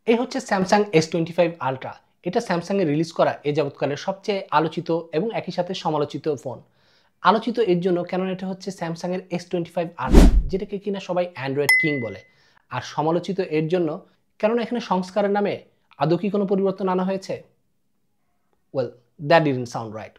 এই হচ্ছে Samsung S25 ultra. এটা স্যামসাং এর রিলিজ করা এ যাবৎকালের সবচেয়ে আলোচিত এবং একই সাথে সমালোচিত ফোন। আলোচিত এর জন্য কারণ এটা হচ্ছে স্যামসাং এর S25 আলট্রা, যেটাকে কিনা সবাই অ্যান্ড্রয়েড কিং বলে। আর সমালোচিত এর জন্য কারণ এখানে সংস্কারের নামে আদৌ কি কোনো পরিবর্তন আনা হয়েছে? Well, that didn't sound right.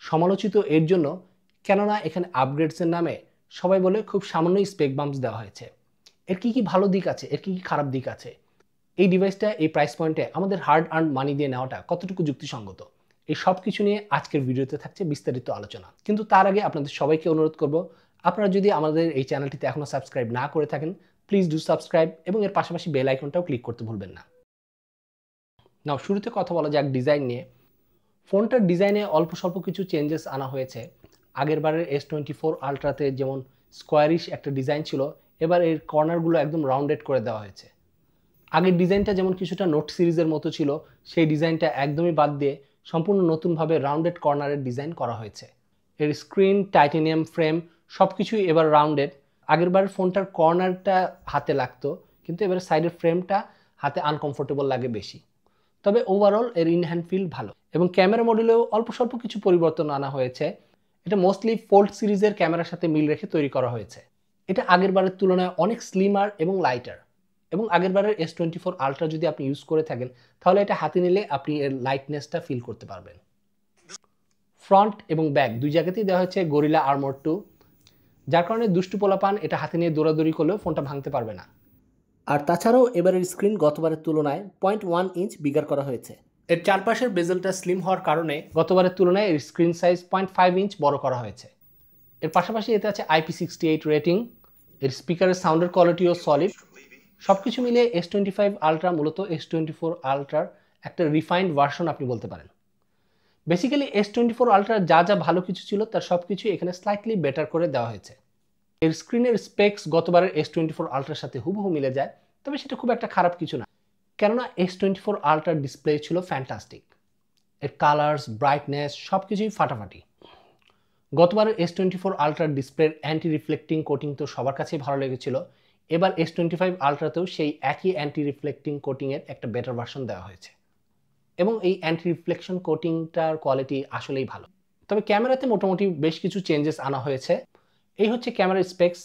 সমালোচিত এর জন্য কেননা এখানে আপগ্রেডসের নামে সবাই বলে খুব সামান্যই স্পেক বাম্পস দেওয়া হয়েছে। এর কি ভালো দিক আছে, এর কি খারাপ দিক আছে? এই ডিভাইসটা এই প্রাইস পয়েন্টে আমাদের হার্ড আর্ন মানি দিয়ে নেওয়াটা কতটুকু যুক্তিসঙ্গত, এই সব কিছু নিয়ে আজকের ভিডিওতে থাকছে বিস্তারিত আলোচনা। কিন্তু তার আগে আপনাদের সবাইকে অনুরোধ করব, আপনারা যদি আমাদের এই চ্যানেলটিতে এখনও সাবস্ক্রাইব না করে থাকেন, প্লিজ ডু সাবস্ক্রাইব এবং এর পাশাপাশি বেল আইকনটাও ক্লিক করতে ভুলবেন না। নাও শুরুতে কথা বলা যাক ডিজাইন নিয়ে। ফোনটার ডিজাইনে অল্প স্বল্প কিছু চেঞ্জেস আনা হয়েছে। আগের বারের S24 আলট্রাতে যেমন স্কোয়ারিশ একটা ডিজাইন ছিল, এবার এর কর্নারগুলো একদম রাউন্ডেড করে দেওয়া হয়েছে। আগের ডিজাইনটা যেমন কিছুটা নোট সিরিজের মতো ছিল, সেই ডিজাইনটা একদমই বাদ দিয়ে সম্পূর্ণ নতুনভাবে রাউন্ডেড কর্নারের ডিজাইন করা হয়েছে। এর স্ক্রিন, টাইটেনিয়াম ফ্রেম সব কিছুই এবার রাউন্ডেড। আগেরবারের ফোনটার কর্নারটা হাতে লাগতো, কিন্তু এবার সাইডের ফ্রেমটা হাতে আনকমফোর্টেবল লাগে বেশি। তবে ওভারঅল এর ইনহ্যান্ড ফিল ভালো এবং ক্যামেরা মডেলেও অল্প স্বল্প কিছু পরিবর্তন আনা হয়েছে। এটা মোস্টলি ফোল্ড সিরিজের ক্যামেরার সাথে মিল রেখে তৈরি করা হয়েছে। এটা আগের বারের তুলনায় অনেক স্লিমার এবং লাইটার। এবং আগের বারের S24 আলট্রা যদি আপনি ইউজ করে থাকেন, তাহলে এটা হাতে নিলে আপনি এর লাইটনেসটা ফিল করতে পারবেন। ফ্রন্ট এবং ব্যাক দুই জায়গাতেই দেওয়া হয়েছে গরিলা আর্মর 2, যার কারণে দুষ্টু পোলাপান এটা হাতে নিয়ে দৌড়াদৌড়ি করলেও ফোনটা ভাঙতে পারবে না। আর তাছাড়াও এবারের স্ক্রিন গতবারের তুলনায় 0.1 ইঞ্চ বিগার করা হয়েছে। এর চারপাশের বেজেলটা স্লিম হওয়ার কারণে গতবারের তুলনায় এর স্ক্রিন সাইজ 0.5 ইঞ্চ বড় করা হয়েছে। এর পাশাপাশি এতে আছে IP68 রেটিং। এর স্পিকারের সাউন্ডের কোয়ালিটিও সলিড। সব কিছু মিলিয়ে S25 আলট্রা মূলত S24 আলট্রার একটা রিফাইন্ড ভার্সন আপনি বলতে পারেন। বেসিক্যালি S24 আলট্রার যা যা ভালো কিছু ছিল তার সব কিছু এখানে স্লাইটলি বেটার করে দেওয়া হয়েছে। এর স্ক্রিনের স্পেক্স গতবারের S24 আলট্রার সাথে হুবহু মিলে যায়, তবে সেটা খুব একটা খারাপ কিছু না, কেননা S24 আলট্রার ডিসপ্লে ছিল ফ্যান্টাস্টিক। এর কালার্স, ব্রাইটনেস সব কিছুই ফাটাফাটি। গতবারের S24 আলট্রার ডিসপ্লের অ্যান্টি রিফ্লেক্টিং কোটিং তো সবার কাছেই ভালো লেগেছিল। এবার S25 আলট্রাতেও সেই একই অ্যান্টি রিফ্লেক্টিং কোটিংয়ের একটা বেটার ভার্সন দেওয়া হয়েছে এবং এই অ্যান্টি রিফ্লেকশন কোটিংটার কোয়ালিটি আসলেই ভালো। তবে ক্যামেরাতে মোটামুটি বেশ কিছু চেঞ্জেস আনা হয়েছে। এই হচ্ছে ক্যামেরার স্পেক্স।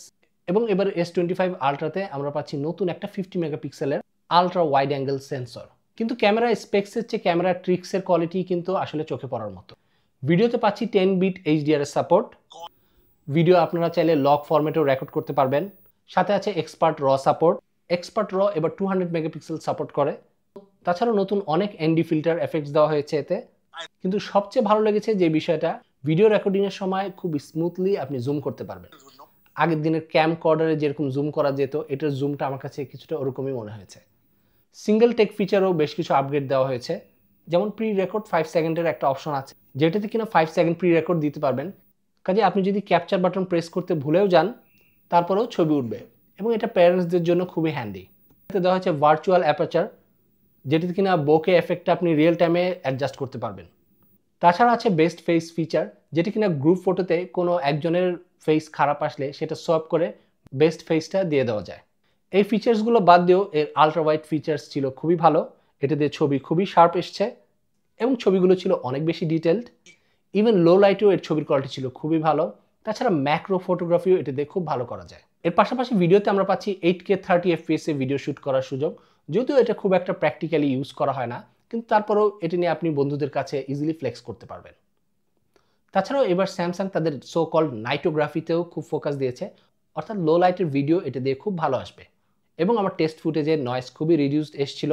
এবং এবার S25 আলট্রাতে আমরা পাচ্ছি নতুন একটা 50 মেগাপিক্সেলের আলট্রা ওয়াইড অ্যাঙ্গেল সেন্সর। কিন্তু ক্যামেরা স্পেক্সের চেয়ে ক্যামেরা ট্রিক্সের কোয়ালিটি কিন্তু আসলে চোখে পড়ার মতো। ভিডিওতে পাচ্ছি 10 বিট HDR এর সাপোর্ট। ভিডিও আপনারা চাইলে লগ ফরম্যাটেও রেকর্ড করতে পারবেন। সাথে আছে এক্সপার্ট র সাপোর্ট। এক্সপার্ট র এবার 200 মেগাপিক্সেল সাপোর্ট করে। তাছাড়াও নতুন অনেক এনডি ফিল্টার এফেক্টস দেওয়া হয়েছে এতে। কিন্তু সবচেয়ে ভালো লেগেছে যে বিষয়টা, ভিডিও রেকর্ডিংয়ের সময় খুব স্মুথলি আপনি জুম করতে পারবেন। আগের দিনের ক্যাম কর্ডারে যেরকম জুম করা যেত, এটার জুমটা আমার কাছে কিছুটা ওরকমই মনে হয়েছে। সিঙ্গেল টেক ফিচারও বেশ কিছু আপগ্রেড দেওয়া হয়েছে। যেমন প্রি রেকর্ড 5 সেকেন্ডের একটা অপশন আছে, যেটাতে কিনা 5 সেকেন্ড প্রি রেকর্ড দিতে পারবেন। কাজে আপনি যদি ক্যাপচার বাটন প্রেস করতে ভুলেও যান, তারপরেও ছবি উঠবে এবং এটা প্যারেন্টসদের জন্য খুবই হ্যান্ডি। এতে দেওয়া হচ্ছে ভার্চুয়াল অ্যাপারচার, যেটিতে কিনা বোকে এফেক্টটা আপনি রিয়েল টাইমে অ্যাডজাস্ট করতে পারবেন। তাছাড়া আছে বেস্ট ফেস ফিচার, যেটি কিনা গ্রুপ ফটোতে কোনো একজনের ফেস খারাপ আসলে সেটা সোয়াপ করে বেস্ট ফেসটা দিয়ে দেওয়া যায়। এই ফিচার্সগুলো বাদ দিয়েও এর আলট্রা ওয়াইড ফিচার্স ছিল খুবই ভালো। এটা দিয়ে ছবি খুবই শার্প এসছে এবং ছবিগুলো ছিল অনেক বেশি ডিটেলড। ইভেন লো লাইটেও এর ছবির কোয়ালিটি ছিল খুবই ভালো। তাছাড়া ম্যাক্রো ফটোগ্রাফিও এটা দিয়ে খুব ভালো করা যায়। এর পাশাপাশি ভিডিওতে আমরা পাচ্ছি 8K 30 FPS এ ভিডিও শ্যুট করার সুযোগ। যদিও এটা খুব একটা প্র্যাকটিক্যালি ইউজ করা হয় না, কিন্তু তারপরেও এটি নিয়ে আপনি বন্ধুদের কাছে ইজিলি ফ্লেক্স করতে পারবেন। তাছাড়াও এবার স্যামসাং তাদের সো কল্ড নাইটোগ্রাফিতেও খুব ফোকাস দিয়েছে, অর্থাৎ লো লাইটের ভিডিও এটা দিয়ে খুব ভালো আসবে। এবং আমার টেস্ট ফুটেজের নয়েজ খুবই রিডিউসড এসেছিল।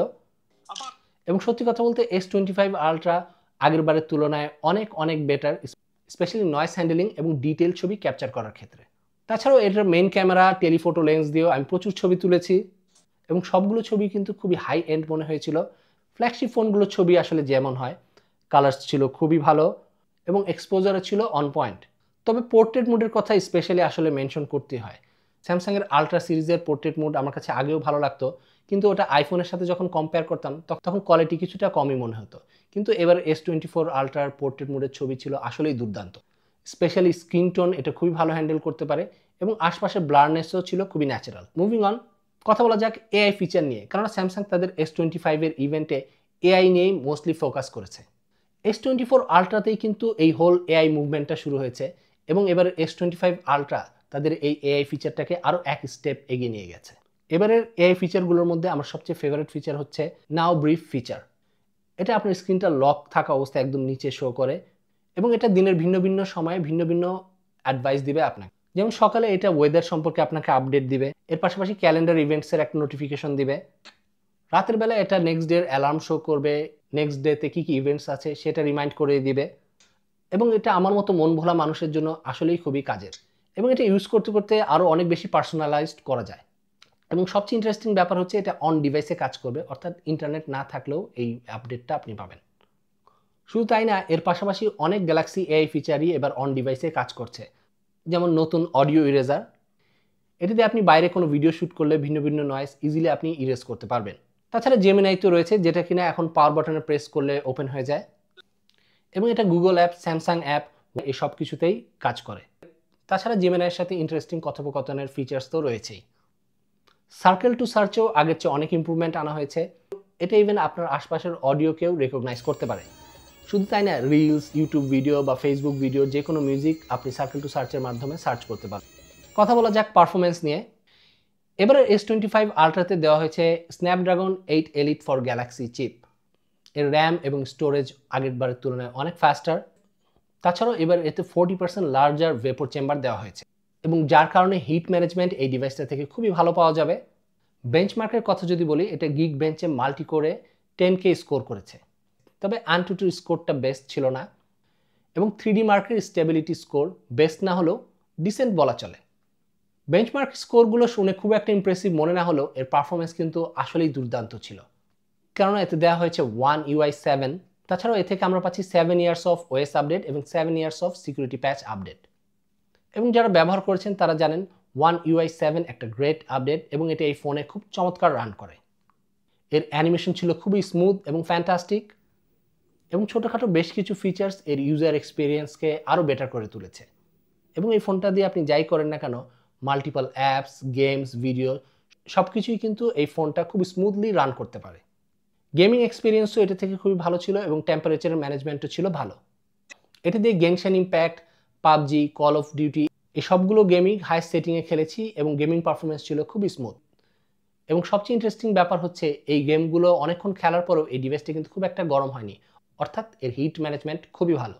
এবং সত্যি কথা বলতে S25 আলট্রা আগের বারের তুলনায় অনেক অনেক বেটার, স্পেশালি নয়েজ হ্যান্ডেলিং এবং ডিটেল ছবি ক্যাপচার করার ক্ষেত্রে। তাছাড়াও এটার মেইন ক্যামেরা, টেলিফোটো লেন্স দিয়েও আমি প্রচুর ছবি তুলেছি এবং সবগুলো ছবি কিন্তু খুবই হাই এন্ড মনে হয়েছিল। ফ্ল্যাগশিপ ফোনগুলোর ছবি আসলে যেমন হয়, কালার্স ছিল খুবই ভালো এবং এক্সপোজারও ছিল অন পয়েন্ট। তবে পোর্ট্রেট মোডের কথা স্পেশালি আসলে মেনশন করতে হয়। স্যামসাংয়ের আলট্রা সিরিজের পোর্ট্রেট মোড আমার কাছে আগেও ভালো লাগতো, কিন্তু ওটা আইফোনের সাথে যখন কম্পেয়ার করতাম তখন কোয়ালিটি কিছুটা কমই মনে হতো। কিন্তু এবার S24 আলট্রার পোর্ট্রেট মোডের ছবি ছিল আসলেই দুর্দান্ত। স্পেশালি স্ক্রিন টোন এটা খুবই ভালো হ্যান্ডেল করতে পারে এবং আশপাশের ব্লারনেসও ছিল খুবই ন্যাচারাল। মুভিং অন, কথা বলা যাক এআই ফিচার নিয়ে, কারণ স্যামসাং তাদের S25 এর ইভেন্টে এআই নিয়েই মোস্টলি ফোকাস করেছে। S24 আলট্রাতেই কিন্তু এই হোল এআই মুভমেন্টটা শুরু হয়েছে এবং এবার S25 আলট্রা তাদের এই এআই ফিচারটাকে আরও এক স্টেপ এগিয়ে নিয়ে গেছে। এবারের এআই ফিচারগুলোর মধ্যে আমার সবচেয়ে ফেভারিট ফিচার হচ্ছে নাও ব্রিফ ফিচার। এটা আপনার স্ক্রিনটা লক থাকা অবস্থায় একদম নিচে শো করে এবং এটা দিনের ভিন্ন ভিন্ন সময়ে ভিন্ন ভিন্ন অ্যাডভাইস দিবে আপনাকে। যেমন সকালে এটা ওয়েদার সম্পর্কে আপনাকে আপডেট দিবে, এর পাশাপাশি ক্যালেন্ডার ইভেন্টসের একটা নোটিফিকেশন দিবে। রাতের বেলা এটা নেক্সট ডের অ্যালার্ম শো করবে, নেক্সট ডেতে কী কী ইভেন্টস আছে সেটা রিমাইন্ড করে দিবে এবং এটা আমার মতো মন ভোলা মানুষের জন্য আসলেই খুবই কাজের এবং এটা ইউজ করতে করতে আরও অনেক বেশি পার্সোনালাইজড করা যায়। এবং সবচেয়ে ইন্টারেস্টিং ব্যাপার হচ্ছে এটা অন ডিভাইসে কাজ করবে, অর্থাৎ ইন্টারনেট না থাকলেও এই আপডেটটা আপনি পাবেন। শুধু তাই না, এর পাশাপাশি অনেক গ্যালাক্সি এআই ফিচারই এবার অন ডিভাইসে কাজ করছে, যেমন নতুন অডিও ইরেজার। এটিতে আপনি বাইরে কোনো ভিডিও শ্যুট করলে ভিন্ন ভিন্ন নয়েজ ইজিলি আপনি ইরেজ করতে পারবেন। তাছাড়া জেমিনাই তো রয়েছে, যেটা কিনা এখন পাওয়ার বাটনে প্রেস করলে ওপেন হয়ে যায় এবং এটা গুগল অ্যাপ, স্যামসাং অ্যাপ এই সব কিছুতেই কাজ করে। তাছাড়া জেমিনাইয়ের সাথে ইন্টারেস্টিং কথোপকথনের ফিচার্স তো রয়েছেই। সার্কেল টু সার্চেও আগের চেয়ে অনেক ইম্প্রুভমেন্ট আনা হয়েছে। এটা ইভেন আপনার আশপাশের অডিওকেও রেকগনাইজ করতে পারে। শুধু তাই না, রিলস, ইউটিউব ভিডিও বা ফেসবুক ভিডিও যে কোনো মিউজিক আপনি সার্কেল টু সার্চের মাধ্যমে সার্চ করতে পারেন। কথা বলা যাক পারফরমেন্স নিয়ে। এবারে S25 আলট্রাতে দেওয়া হয়েছে Snapdragon 8 elite for Galaxy chip. এর র্যাম এবং স্টোরেজ আগের বারের তুলনায় অনেক ফাস্টার। তাছাড়াও এবার এতে 40% লার্জার ভেপর চেম্বার দেওয়া হয়েছে এবং যার কারণে হিট ম্যানেজমেন্ট এই ডিভাইসটা থেকে খুবই ভালো পাওয়া যাবে। বেঞ্চমার্কের কথা যদি বলি, এটা গিগ বেঞ্চে মাল্টি কোরে 10K স্কোর করেছে, তবে AnTuTu স্কোরটা বেস্ট ছিল না এবং 3D মার্কের স্টেবিলিটি স্কোর বেস্ট না হলেও ডিসেন্ট বলা চলে। বেঞ্চমার্ক স্কোরগুলো শুনে খুব একটা ইমপ্রেসিভ মনে না হলেও এর পারফরমেন্স কিন্তু আসলেই দুর্দান্ত ছিল, কারণ এতে দেওয়া হয়েছে One UI 7। তাছাড়াও এ থেকে আমরা পাচ্ছি 7 ইয়ার্স অফ ওএস আপডেট এবং 7 years of security patch update. এবং যারা ব্যবহার করেছেন তারা জানেন One UI 7 একটা গ্রেট আপডেট এবং এটা এই ফোনে খুব চমৎকার রান করে। এর অ্যানিমেশন ছিল খুবই স্মুথ এবং ফ্যান্টাস্টিক এবং ছোটোখাটো বেশ কিছু ফিচার্স এর ইউজার এক্সপিরিয়েন্সকে আরও বেটার করে তুলেছে। এবং এই ফোনটা দিয়ে আপনি যাই করেন না কেন, মাল্টিপল অ্যাপস, গেমস, ভিডিও সব কিছুই কিন্তু এই ফোনটা খুব স্মুথলি রান করতে পারে। গেমিং এক্সপিরিয়েন্সও এটা থেকে খুবই ভালো ছিল এবং টেম্পারেচারের ম্যানেজমেন্টও ছিল ভালো। এটা দিয়ে Genshin impact, PUBG, call of duty এই সবগুলো গেমিং হাই সেটিংয়ে খেলেছি এবং গেমিং পারফরমেন্স ছিল খুবই স্মুথ। এবং সবচেয়ে ইন্টারেস্টিং ব্যাপার হচ্ছে এই গেমগুলো অনেকক্ষণ খেলার পরেও এই ডিভাইসটা কিন্তু খুব একটা গরম হয়নি, অর্থাৎ এর হিট ম্যানেজমেন্ট খুবই ভালো।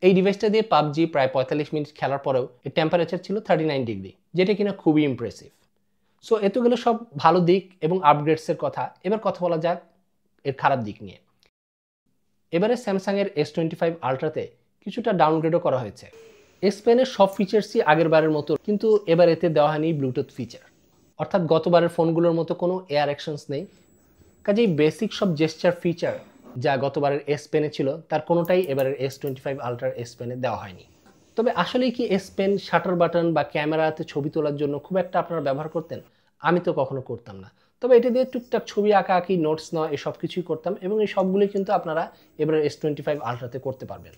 এই ডিভাইসটা দিয়ে পাবজি প্রায় 45 মিনিট খেলার পরেও এর টেম্পারেচার ছিল 39 ডিগ্রি, যেটা কিনা খুবই ইমপ্রেসিভ। সো এতগুলো সব ভালো দিক এবং আপগ্রেডসের কথা। এবার কথা বলা যাক এর খারাপ দিক নিয়ে। এবারে স্যামসাংয়ের S25 আলট্রাতে কিছুটা ডাউনগ্রেডও করা হয়েছে। এস পেনের সব ফিচার্সই আগের বারের মতো, কিন্তু এবার এতে দেওয়া হয়নি ব্লুটুথ ফিচার, অর্থাৎ গতবারের ফোনগুলোর মতো কোনো এয়ার অ্যাকশনস নেই। কাজেই বেসিক সব জেস্চার ফিচার যা গতবারের এস পেনে ছিল তার কোনোটাই এবারের S25 আলট্রার এস পেনে দেওয়া হয়নি। তবে আসলেই কি এস পেন শাটার বাটন বা ক্যামেরাতে ছবি তোলার জন্য খুব একটা আপনারা ব্যবহার করতেন? আমি তো কখনো করতাম না। তবে এটা দিয়ে টুকটাক ছবি আঁকাআঁকি, নোটস নেওয়া এই সব কিছুই করতাম এবং এই সবগুলোই কিন্তু আপনারা এবারে S25 আলট্রাতে করতে পারবেন।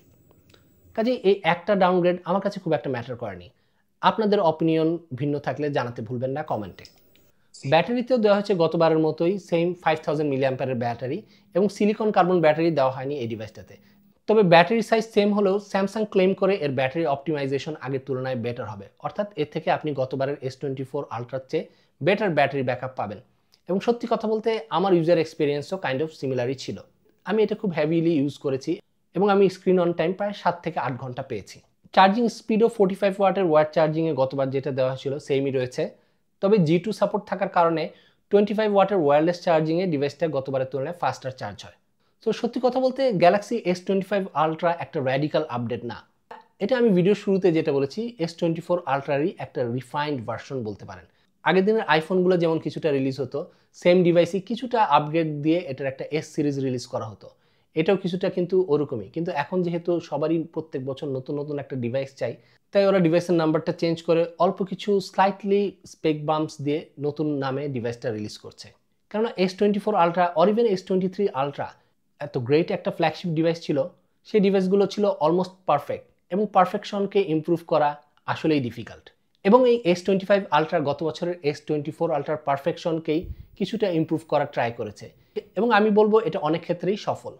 কাজেই এই একটা ডাউনগ্রেড আমার কাছে খুব একটা ম্যাটার করেনি। আপনাদের অপিনিয়ন ভিন্ন থাকলে জানাতে ভুলবেন না কমেন্টে। ব্যাটারিতেও দেওয়া হয়েছে গতবারের মতোই সেম 5000 মিলিঅ্যাম্পিয়ারের ব্যাটারি এবং সিলিকন কার্বন ব্যাটারি দেওয়া হয়নি এই ডিভাইসটাতে। তবে ব্যাটারি সাইজ সেম হলেও স্যামসাং ক্লেম করে এর ব্যাটারি অপটিমাইজেশন আগের তুলনায় বেটার হবে, অর্থাৎ এর থেকে আপনি গতবারের S24 আলট্রার চেয়ে বেটার ব্যাটারি ব্যাকআপ পাবেন। এবং সত্যি কথা বলতে আমার ইউজার এক্সপিরিয়েন্সও কাইন্ড অফ সিমিলারই ছিল। আমি এটা খুব হেভিলি ইউজ করেছি এবং আমি স্ক্রিন অন টাইম প্রায় 7 থেকে 8 ঘন্টা পেয়েছি। চার্জিং স্পিডও 45 ওয়াটের ওয়াট চার্জিংয়ে গতবার যেটা দেওয়া হয়েছিল সেমই রয়েছে। তবে G2 সাপোর্ট থাকার কারণে 25 ওয়াটের ওয়্যারলেস চার্জিংয়ে ডিভাইসটা গতবারের তুলনায় ফাস্টার চার্জ হয়। তো সত্যি কথা বলতে গ্যালাক্সি S25 আলট্রা একটা র্যাডিক্যাল আপডেট না। এটা আমি ভিডিও শুরুতে যেটা বলেছি, S24 আলট্রারই একটা রিফাইন্ড ভার্সন বলতে পারেন। আগের দিনের আইফোনগুলো যেমন কিছুটা রিলিজ হতো, সেম ডিভাইসই কিছুটা আপগ্রেড দিয়ে এটার একটা S সিরিজ রিলিজ করা হতো। এটাও কিছুটা কিন্তু ওরকমই, কিন্তু এখন যেহেতু সবারই প্রত্যেক বছর নতুন নতুন একটা ডিভাইস চাই, তাই ওরা ডিভাইসের নাম্বারটা চেঞ্জ করে অল্প কিছু স্লাইটলি স্পেক বাম্পস দিয়ে নতুন নামে ডিভাইসটা রিলিজ করছে। কেননা S24 ultra or even S23 ultra এত গ্রেট একটা ফ্ল্যাগশিপ ডিভাইস ছিল, সেই ডিভাইসগুলো ছিল অলমোস্ট পারফেক্ট এবং পারফেকশনকে ইমপ্রুভ করা আসলেই ডিফিকাল্ট। এবং এই S25 আলট্রা গত বছরের S24 আলট্রার পারফেকশনকেই কিছুটা ইমপ্রুভ করার ট্রাই করেছে এবং আমি বলবো এটা অনেক ক্ষেত্রেই সফল।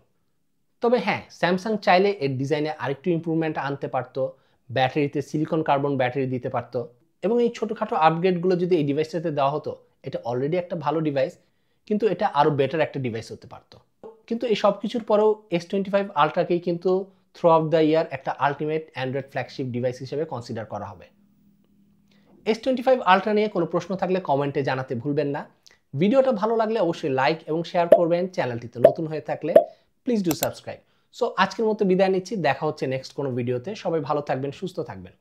তবে হ্যাঁ, স্যামসাং চাইলে এর ডিজাইনে আরেকটু ইমপ্রুভমেন্ট আনতে পারত, ব্যাটারিতে সিলিকন কার্বন ব্যাটারি দিতে পারত এবং এই ছোটোখাটো আপগ্রেডগুলো যদি এই ডিভাইসটাতে দেওয়া হতো, এটা অলরেডি একটা ভালো ডিভাইস, কিন্তু এটা আরও বেটার একটা ডিভাইস হতে পারত। কিন্তু এই সব কিছুর পরেও S25 আলট্রাকেই কিন্তু থ্রু অফ দ্য ইয়ার একটা আলটিমেট অ্যান্ড্রয়েড ফ্ল্যাগশিপ ডিভাইস হিসেবে কনসিডার করা হবে। S25 আলট্রা নিয়ে কোনো প্রশ্ন থাকলে কমেন্টে জানাতে ভুলবেন না। ভিডিওটা ভালো লাগলে অবশ্যই লাইক এবং শেয়ার করবেন। চ্যানেলটিতে নতুন হয়ে থাকলে প্লিজ ডু সাবস্ক্রাইব। সো আজকের মতো বিদায় নিচ্ছি, দেখা হচ্ছে নেক্সট কোনো ভিডিওতে। সবাই ভালো থাকবেন, সুস্থ থাকবেন।